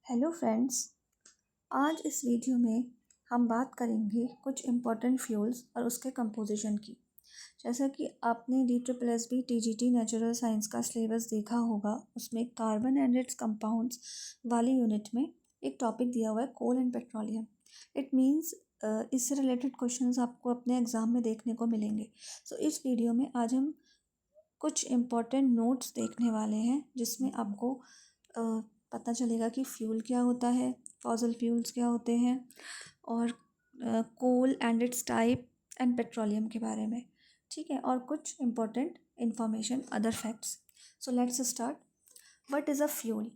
Hello friends. आज इस video में हम बात करेंगे कुछ इम्पोर्टेंट फ्यूल्स और उसके कंपोजिशन की। जैसा कि आपने DSSB TGT नेचुरल साइंस का सिलेबस देखा होगा, उसमें कार्बन एंड इट्स कंपाउंड्स वाली यूनिट में एक टॉपिक दिया हुआ है कोल एंड पेट्रोलियम। इट मीन्स इससे रिलेटेड क्वेश्चंस आपको अपने एग्ज़ाम में देखने को मिलेंगे। सो इस वीडियो में आज हम कुछ इम्पोर्टेंट नोट्स देखने वाले हैं जिसमें आपको पता चलेगा कि फ्यूल क्या होता है, फॉसिल फ्यूल्स क्या होते हैं, और coal and its type and petroleum के बारे में। ठीक है, और कुछ important information, other facts. So let's start. What is a fuel?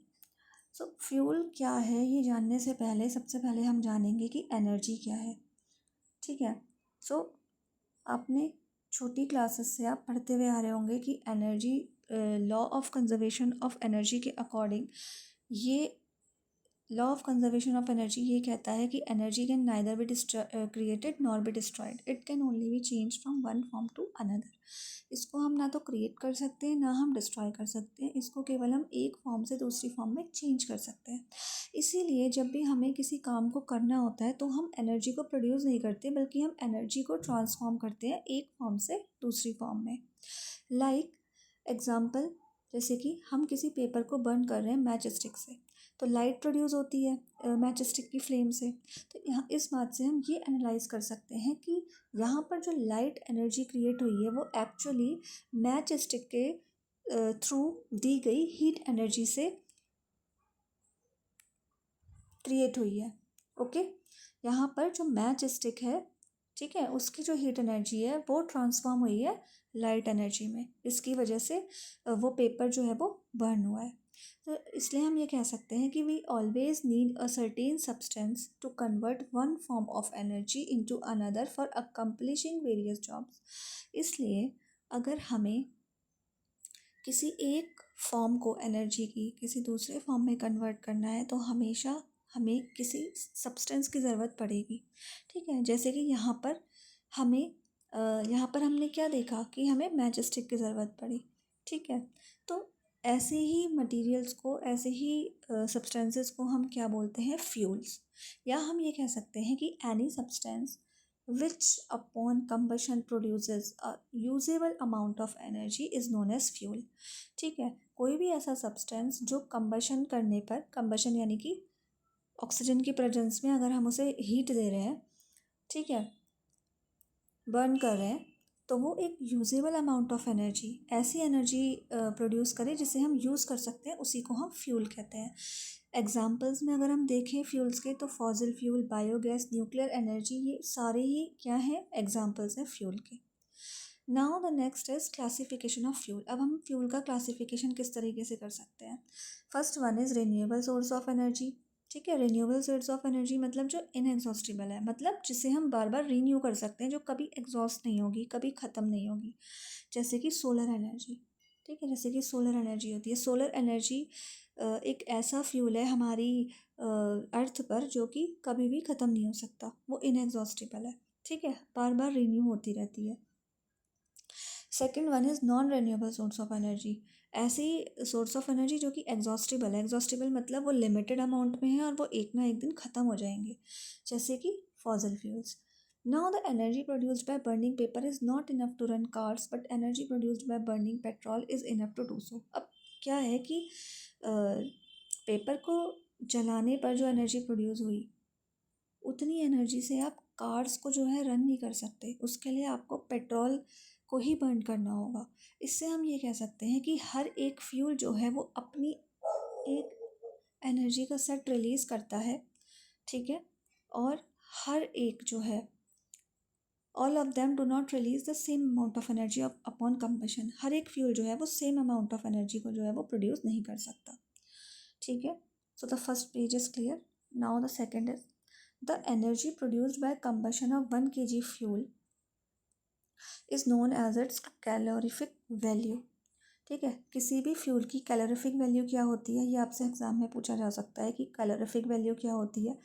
So fuel क्या है ये जानने से पहले सबसे पहले हम जानेंगे कि एनर्जी क्या है। ठीक है, सो आपने छोटी क्लासेस से आप पढ़ते हुए आ रहे होंगे कि energy, law of conservation of energy के अकॉर्डिंग, ये law of conservation of energy ये कहता है कि energy can neither be created nor be destroyed, it can only be change from one form to another. इसको हम ना तो क्रिएट कर सकते हैं ना हम डिस्ट्रॉय कर सकते हैं, इसको केवल हम एक फॉर्म से दूसरी फॉर्म में चेंज कर सकते हैं। इसीलिए जब भी हमें किसी काम को करना होता है तो हम एनर्जी को प्रोड्यूस नहीं करते, बल्कि हम एनर्जी को ट्रांसफॉर्म करते हैं एक फॉर्म से दूसरी फॉर्म में। लाइक एग्जाम्पल, जैसे कि हम किसी पेपर को बर्न कर रहे हैं मैच स्टिक से, तो लाइट प्रोड्यूस होती है मैच स्टिक की फ्लेम से। तो यहाँ इस बात से हम ये एनालाइज कर सकते हैं कि यहाँ पर जो लाइट एनर्जी क्रिएट हुई है वो एक्चुअली मैच स्टिक के थ्रू दी गई हीट एनर्जी से क्रिएट हुई है। ओके, यहाँ पर जो मैच स्टिक है, ठीक है, उसकी जो हीट एनर्जी है वो ट्रांसफॉर्म हुई है लाइट एनर्जी में। इसकी वजह से वो पेपर जो है वो बर्न हुआ है। तो इसलिए हम ये कह सकते हैं कि we always need a certain substance to convert one form of energy into another for accomplishing various jobs. इसलिए अगर हमें किसी एक फॉर्म को एनर्जी की किसी दूसरे फॉर्म में कन्वर्ट करना है तो हमेशा हमें किसी सब्सटेंस की ज़रूरत पड़ेगी। ठीक है, जैसे कि हमें यहाँ पर हमने क्या देखा कि हमें मैच स्टिक की ज़रूरत पड़ी। ठीक है, तो ऐसे ही मटेरियल्स को, ऐसे ही सब्सटेंसेस को हम क्या बोलते हैं? फ्यूल्स। या हम ये कह सकते हैं कि any substance which upon combustion produces a usable amount of energy is known as fuel। ठीक है, कोई भी ऐसा सब्सटेंस जो कंबशन करने पर, कंबशन यानी कि ऑक्सीजन की प्रेजेंस में अगर हम उसे हीट दे रहे हैं, ठीक है, बर्न कर रहे हैं, तो वो एक यूजेबल अमाउंट ऑफ एनर्जी, ऐसी एनर्जी प्रोड्यूस करे जिसे हम यूज़ कर सकते हैं, उसी को हम फ्यूल कहते हैं। एग्जाम्पल्स में अगर हम देखें फ्यूल्स के, तो fossil fuel, biogas, nuclear energy, ये सारे ही क्या हैं? एग्जाम्पल्स हैं फ्यूल के। Now the next is classification of fuel. अब हम फ्यूल का क्लासिफिकेशन किस तरीके से कर सकते हैं? First one is renewable source of energy. ठीक है, रिन्यूएबल सोर्स ऑफ एनर्जी मतलब जो इनएग्जॉस्टिबल है, मतलब जिसे हम बार बार रीन्यू कर सकते हैं, जो कभी एग्जॉस्ट नहीं होगी, कभी ख़त्म नहीं होगी। जैसे कि सोलर एनर्जी। ठीक है, जैसे कि सोलर एनर्जी होती है। सोलर एनर्जी एक ऐसा फ्यूल है हमारी अर्थ पर जो कि कभी भी ख़त्म नहीं हो सकता, वो इनएग्जॉस्टिबल है। ठीक है, बार बार रीन्यू होती रहती है। Second one is non renewable source of energy. ऐसी सोर्स ऑफ एनर्जी जो कि एग्जॉस्टिबल है। एग्जॉस्टिबल मतलब वो लिमिटेड अमाउंट में है और वो एक ना एक दिन ख़त्म हो जाएंगे, जैसे कि fossil fuels. Now the energy produced by burning paper is not enough to run cars, but energy produced by burning petrol is enough to do so. अब क्या है कि पेपर को जलाने पर जो एनर्जी प्रोड्यूस हुई, उतनी एनर्जी से आप कार्स को जो है रन नहीं कर सकते, उसके लिए आपको पेट्रोल को ही बर्न करना होगा। इससे हम ये कह सकते हैं कि हर एक फ्यूल जो है वो अपनी एक एनर्जी का सेट रिलीज़ करता है। ठीक है, और हर एक जो है, all of them do not release the same amount of energy upon combustion. हर एक फ्यूल जो है वो सेम अमाउंट ऑफ एनर्जी को जो है वो प्रोड्यूस नहीं कर सकता। ठीक है, so the first page is clear. Now the second is the energy produced by combustion of 1 kg fuel is known as its calorific value. ठीक है, किसी भी फ्यूल की कैलोरीफिक वैल्यू क्या होती है, ये आपसे एग्जाम में पूछा जा सकता है कि कैलोरीफिक वैल्यू क्या होती है।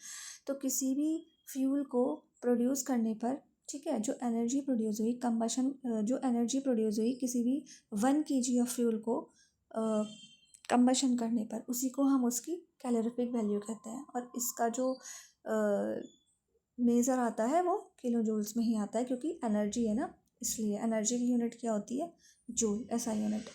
तो किसी भी फ्यूल को प्रोड्यूस करने पर, ठीक है, जो एनर्जी प्रोड्यूस हुई, कंबशन जो एनर्जी प्रोड्यूस हुई किसी भी 1 kg ऑफ फ्यूल को कंबशन करने पर, उसी को हम उसकी कैलोरीफिक वैल्यू कहते हैं। और इसका जो मेज़र आता है वो किलो जूल्स में ही आता है, क्योंकि एनर्जी है ना, इसलिए एनर्जी की यूनिट क्या होती है, जूल, ऐसा unit.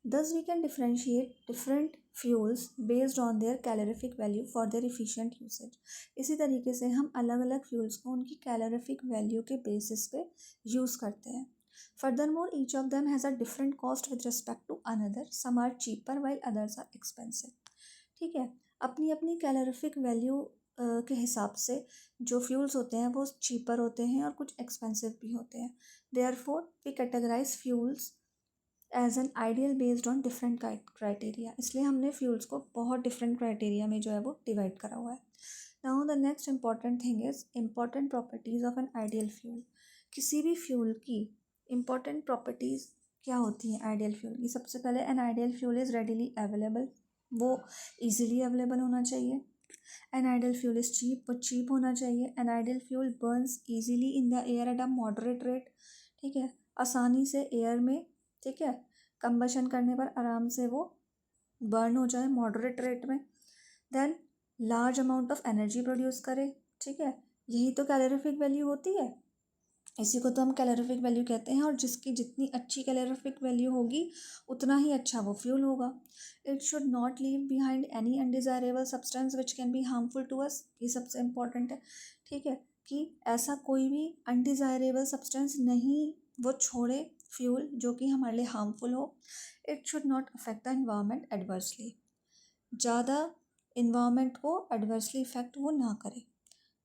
Thus we can differentiate different fuels based on their calorific value for their efficient usage. इसी तरीके से हम अलग अलग फ्यूल्स को उनकी कैलोरीफिक वैल्यू के बेसिस पे यूज़ करते हैं। Furthermore, each of them has a different cost with respect to another. Some are cheaper while others are expensive. ठीक है, अपनी अपनी कैलोरीफिक वैल्यू के हिसाब से जो फ्यूल्स होते हैं वो चीपर होते हैं और कुछ एक्सपेंसिव भी होते हैं। Therefore, we categorize fuels as an ideal based on different criteria. इसलिए हमने फ्यूल्स को बहुत डिफरेंट क्राइटेरिया में जो है वो डिवाइड करा हुआ है। Now the next important thing is important properties of N ideal fuel. किसी भी फ्यूल की इंपॉर्टेंट प्रॉपर्टीज़ क्या होती हैं आइडियल फ्यूल की? सबसे पहले an ideal fuel is readily available, वो ईजिली अवेलेबल होना चाहिए। An ideal fuel is cheap, वो चीप होना चाहिए। An ideal fuel burns easily in the air at a moderate rate, ठीक है, आसानी से एयर में, ठीक है, कंबशन करने पर आराम से वो बर्न हो जाए मॉडरेट रेट में। Then large amount of energy produce करे, ठीक है, यही तो कैलोरीफिक वैल्यू होती है, इसी को तो हम कैलोरीफिक वैल्यू कहते हैं। और जिसकी जितनी अच्छी कैलोरीफिक वैल्यू होगी उतना ही अच्छा वो फ्यूल होगा। It should not leave behind any undesirable substance which can be harmful to us, ये सबसे इम्पॉर्टेंट है, ठीक है, कि ऐसा कोई भी अनडिज़ायरेबल सब्सटेंस नहीं वो छोड़े फ्यूल जो कि हमारे लिए हार्मफुल हो। It should not affect the environment adversely, ज़्यादा इन्वायरमेंट को एडवर्सली इफेक्ट वो ना करे,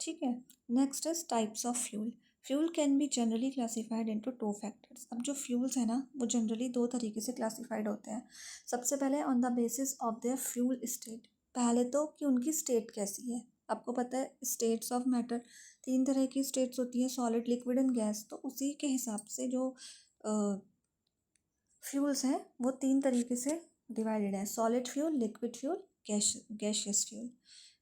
ठीक है। Next is types of fuel. Fuel can be generally classified into two factors. अब जो फ्यूल्स हैं ना वो जनरली दो तरीके से क्लासीफाइड होते हैं। सबसे पहले on the basis of their fuel state, पहले तो कि उनकी स्टेट कैसी है। आपको पता है स्टेट्स ऑफ मैटर, तीन तरह की स्टेट्स होती हैं, सॉलिड, लिक्विड एंड गैस। तो उसी के हिसाब से जो फ्यूल्स हैं वो तीन तरीके से डिवाइडेड है, solid fuel, liquid fuel, gaseous fuel,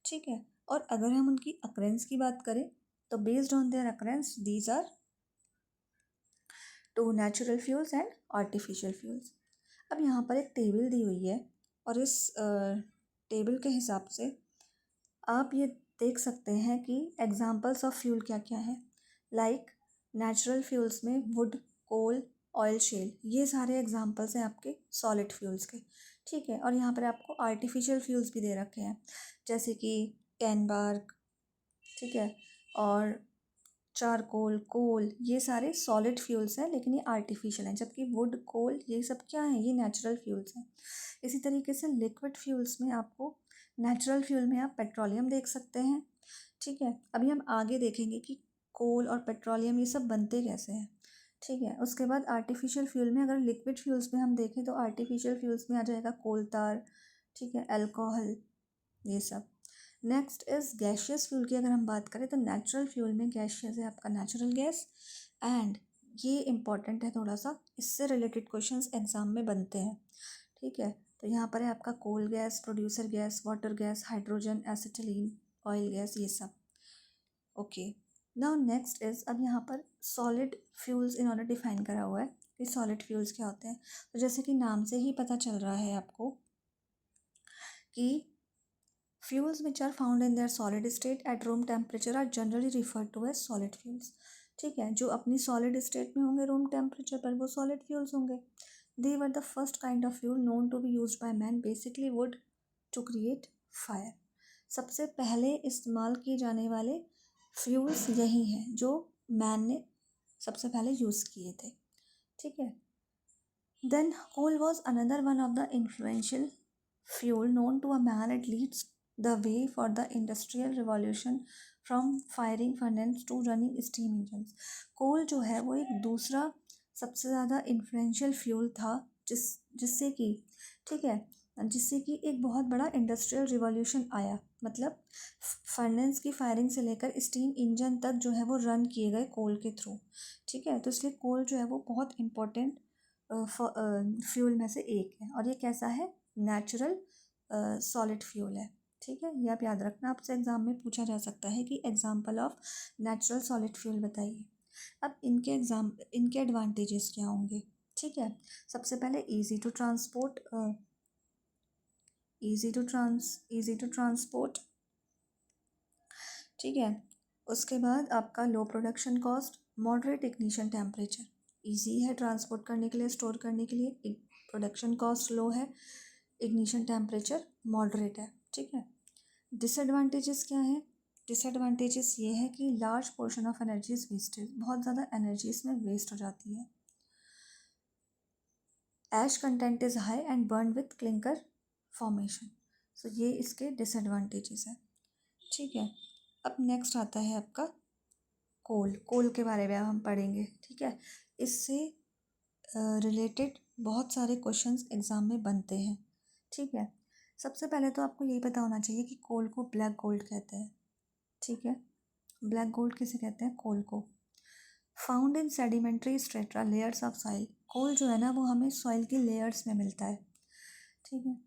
ठीक है। और अगर हम उनकी अकरेंस की बात करें तो based on their occurrence these are two natural fuels and artificial fuels. अब यहाँ पर एक टेबल दी हुई है और इस टेबल के हिसाब से आप ये देख सकते हैं कि एग्जांपल्स ऑफ फ्यूल क्या क्या है। लाइक नेचुरल फ्यूल्स में वुड, कोल, ऑयल, शेल, ये सारे एग्जांपल्स हैं आपके सॉलिड फ्यूल्स के, ठीक है। और यहाँ पर आपको आर्टिफिशियल फ्यूल्स भी दे रखे हैं जैसे कि टेन बार्क, ठीक है, और चारकोल, कोल, ये सारे सॉलिड फ्यूल्स हैं लेकिन ये आर्टिफिशियल हैं। जबकि वुड, कोल, ये सब क्या हैं, ये नेचुरल फ्यूल्स हैं। इसी तरीके से लिक्विड फ्यूल्स में आपको, नेचुरल फ्यूल में आप पेट्रोलियम देख सकते हैं, ठीक है। अभी हम आगे देखेंगे कि कोल और पेट्रोलियम ये सब बनते कैसे हैं, ठीक है। उसके बाद आर्टिफिशियल फ्यूल में, अगर लिक्विड फ्यूल्स में हम देखें तो आर्टिफिशियल फ्यूल्स में आ जाएगा कोल तार, ठीक है, अल्कोहल, ये सब। नेक्स्ट इज गैशियस फ्यूल की अगर हम बात करें तो नेचुरल फ्यूल में गैशियस है आपका नेचुरल गैस, एंड ये इम्पॉर्टेंट है थोड़ा सा, इससे रिलेटेड क्वेश्चंस एग्जाम में बनते हैं, ठीक है। तो यहाँ पर है आपका coal gas, producer gas, water gas, hydrogen, acetylene, oil gas, ये सब, ओके। नाउ नेक्स्ट इज, अब यहाँ पर सॉलिड फ्यूल्स इन्होंने डिफाइन करा हुआ है कि सॉलिड फ्यूल्स क्या होते हैं। तो जैसे कि नाम से ही पता चल रहा है आपको कि fuels which are found in their solid state at room temperature are generally referred to as solid fuels, ठीक है। जो अपनी सॉलिड स्टेट में होंगे रूम टेम्परेचर पर वो सॉलिड फ्यूल्स होंगे। They were the first kind of fuel known to be use by man, basically wood to create fire. सबसे पहले इस्तेमाल किए जाने वाले फ्यूल्स यही हैं जो मैन ने सबसे पहले यूज़ किए थे, ठीक है। Then coal was another one of the influential fuel known to a man. It leads the way for the industrial revolution from firing furnace to running steam engines. कोल जो है वो एक दूसरा सबसे ज़्यादा इन्फ्लुएंशियल फ्यूल था जिससे कि, ठीक है, जिससे कि एक बहुत बड़ा इंडस्ट्रियल रिवॉल्यूशन आया। मतलब फर्नेस की फायरिंग से लेकर स्टीम इंजन तक जो है वो रन किए गए कोल के थ्रू, ठीक है। तो इसलिए कोल जो है वो बहुत इम्पोर्टेंट फ्यूल में से एक है। और ये कैसा है, नेचुरल सॉलिड फ्यूल है, ठीक है। ये आप याद रखना, आपसे एग्जाम में पूछा जा सकता है कि example of natural solid fuel बताइए। अब इनके एडवांटेजेस क्या होंगे, ठीक है। सबसे पहले easy to transport, easy to transport, ठीक है। उसके बाद आपका low production cost, moderate ignition temperature, इजी है ट्रांसपोर्ट करने के लिए, स्टोर करने के लिए, प्रोडक्शन कॉस्ट लो है, इग्निशन टेम्परेचर मॉडरेट है, ठीक है। डिसएडवांटेजेस क्या है? डिसएडवांटेजेस ये है कि large portion of energy is wasted, बहुत ज़्यादा एनर्जी इसमें वेस्ट हो जाती है। Ash content is high and burn with clinker formation, so ये इसके डिसएडवांटेजेस हैं, ठीक है। अब नेक्स्ट आता है आपका कोल के बारे में अब हम पढ़ेंगे, ठीक है। इससे रिलेटेड बहुत सारे क्वेश्चंस एग्ज़ाम में बनते हैं, ठीक है। सबसे पहले तो आपको यही पता होना चाहिए कि कोल को ब्लैक गोल्ड कहते हैं, ठीक है। ब्लैक गोल्ड किसे कहते हैं? कोल को। Found in sedimentary strata layers of soil, coal जो है ना वो हमें सॉइल की लेयर्स में मिलता है, ठीक है।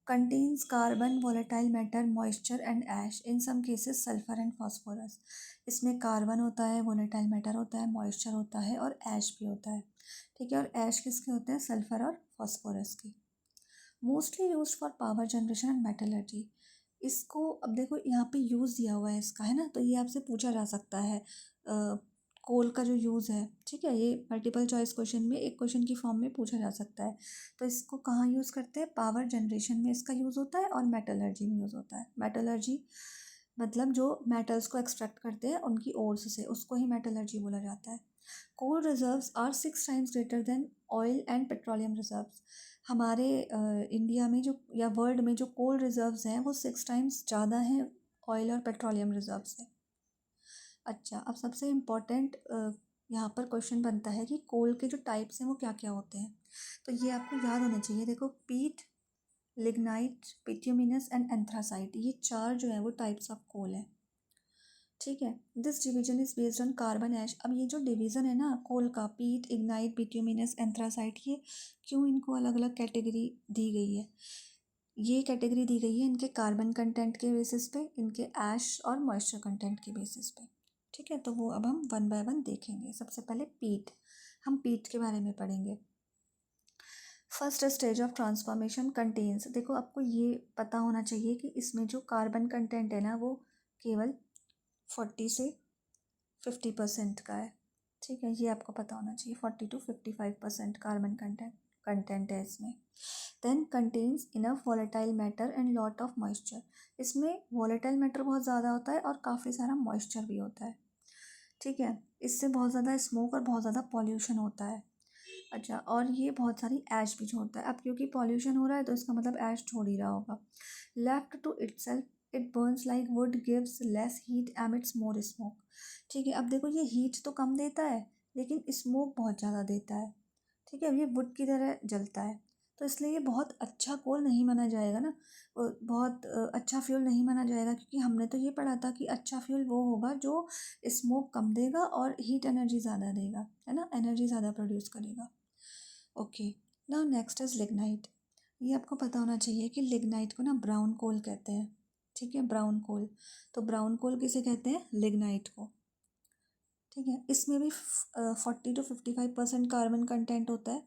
Contains carbon, volatile matter, moisture and ash, in some cases sulphur and phosphorus, इसमें कार्बन होता है, वोलेटाइल मैटर होता है, मॉइस्चर होता है और ऐश भी होता है, ठीक है। और ऐश किसके होते हैं? सल्फर और फॉस्फोरस के। Mostly use for power generation and metallurgy, इसको अब देखो यहाँ पे यूज़ दिया हुआ है इसका, है ना, तो ये आपसे पूछा जा सकता है कोल का जो यूज़ है, ठीक है। ये मल्टीपल चॉइस क्वेश्चन में एक क्वेश्चन की फॉर्म में पूछा जा सकता है। तो इसको कहाँ यूज़ करते हैं? पावर जनरेशन में इसका यूज़ होता है और मेटलर्जी में यूज़ होता है। मेटलर्जी मतलब जो मेटल्स को एक्सट्रैक्ट करते हैं उनकी ओर्स से, उसको ही मेटलर्जी बोला जाता है। Coal reserves are 6 times greater than oil and petroleum reserves, हमारे इंडिया में जो या वर्ल्ड में जो कोल रिजर्व्स हैं वो 6 टाइम्स ज़्यादा हैं ऑयल और पेट्रोलियम रिजर्व से। अच्छा, अब सबसे इम्पोर्टेंट यहाँ पर क्वेश्चन बनता है कि कोल के जो टाइप्स हैं वो क्या क्या होते हैं, तो ये आपको याद होने चाहिए। देखो, पीट, लिग्नाइट, बिट्यूमिनस एंड एंथ्रासाइट, ये 4 जो है वो टाइप्स ऑफ कोल है, ठीक है। This division is based on carbon ash, अब ये जो डिवीज़न है ना कोल का, पीट, इग्नाइट, बिट्यूमिनस, एंथ्रासाइट, ये क्यों इनको अलग अलग कैटेगरी दी गई है? ये कैटेगरी दी गई है इनके कार्बन कंटेंट के बेसिस पे, इनके ऐश और मॉइस्चर कंटेंट के बेसिस पे, ठीक है। तो वो अब हम वन बाय वन देखेंगे। सबसे पहले पीट, हम पीट के बारे में पढ़ेंगे। First stage of transformation contains, देखो आपको ये पता होना चाहिए कि इसमें जो कार्बन कंटेंट है ना वो केवल 40 से 50% का है, ठीक है। ये आपको पता होना चाहिए, 40 to 55% कार्बन कंटेंट है इसमें। Then contains enough volatile matter and lot of moisture, इसमें वॉलेटाइल मैटर बहुत ज़्यादा होता है और काफ़ी सारा मॉइस्चर भी होता है, ठीक है। इससे बहुत ज़्यादा स्मोक और बहुत ज़्यादा पॉल्यूशन होता है। अच्छा, और ये बहुत सारी ऐश भी छोड़ता है। अब क्योंकि पॉल्यूशन हो रहा है तो इसका मतलब ऐश छोड़ ही रहा होगा। Left to itself it burns like wood, gives less heat, emits more smoke, ठीक है। अब देखो ये हीट तो कम देता है लेकिन स्मोक बहुत ज़्यादा देता है, ठीक है। ये वुड की तरह जलता है, तो इसलिए ये बहुत अच्छा कोल नहीं माना जाएगा ना, बहुत अच्छा फ्यूल नहीं माना जाएगा, क्योंकि हमने तो ये पढ़ा था कि अच्छा फ्यूल वो होगा जो स्मोक कम देगा और हीट एनर्जी ज़्यादा देगा, है ना, एनर्जी ज़्यादा प्रोड्यूस करेगा। Okay, now next is lignite, ये आपको पता होना चाहिए कि लिग्नाइट को ना ब्राउन कोल कहते हैं, ठीक है, ब्राउन कोल। तो ब्राउन कोल किसे कहते हैं? लिग्नाइट को, ठीक है। इसमें भी 40 to 55% कार्बन कंटेंट होता है।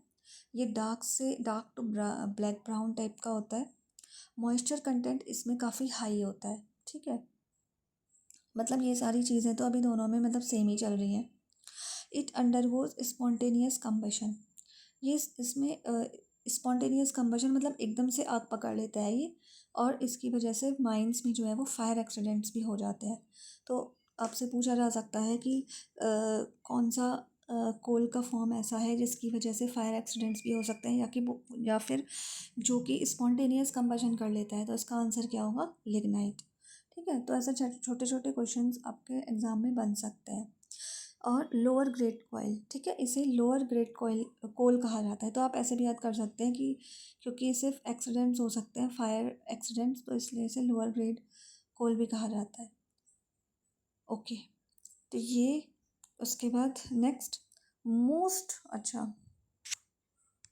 ये dark to black brown type का होता है। मॉइस्चर कंटेंट इसमें काफ़ी हाई होता है, ठीक है। मतलब ये सारी चीज़ें तो अभी दोनों में मतलब सेम ही चल रही हैं। इट अंडरगोज स्पॉन्टेनियस कम्बशन, ये इसमें स्पॉन्टेनियस कम्बशन मतलब एकदम से आग पकड़ लेता है ये, और इसकी वजह से माइंस में जो है वो फायर एक्सीडेंट्स भी हो जाते हैं। तो आपसे पूछा जा सकता है कि कौन सा कोल का फॉर्म ऐसा है जिसकी वजह से फायर एक्सीडेंट्स भी हो सकते हैं, या फिर जो कि स्पॉन्टेनियस कम्बशन कर लेता है, तो इसका आंसर क्या होगा? लिग्नाइट, ठीक है। तो ऐसे छोटे छोटे क्वेश्चंस आपके एग्ज़ाम में बन सकते हैं। और लोअर ग्रेड कॉयल, ठीक है, इसे लोअर ग्रेड कॉयल कोल कहा जाता है। तो आप ऐसे भी याद कर सकते हैं कि क्योंकि सिर्फ एक्सीडेंट्स हो सकते हैं, फायर एक्सीडेंट्स, तो इसलिए इसे लोअर ग्रेड कोल भी कहा जाता है। ओके, तो ये उसके बाद नेक्स्ट मोस्ट, अच्छा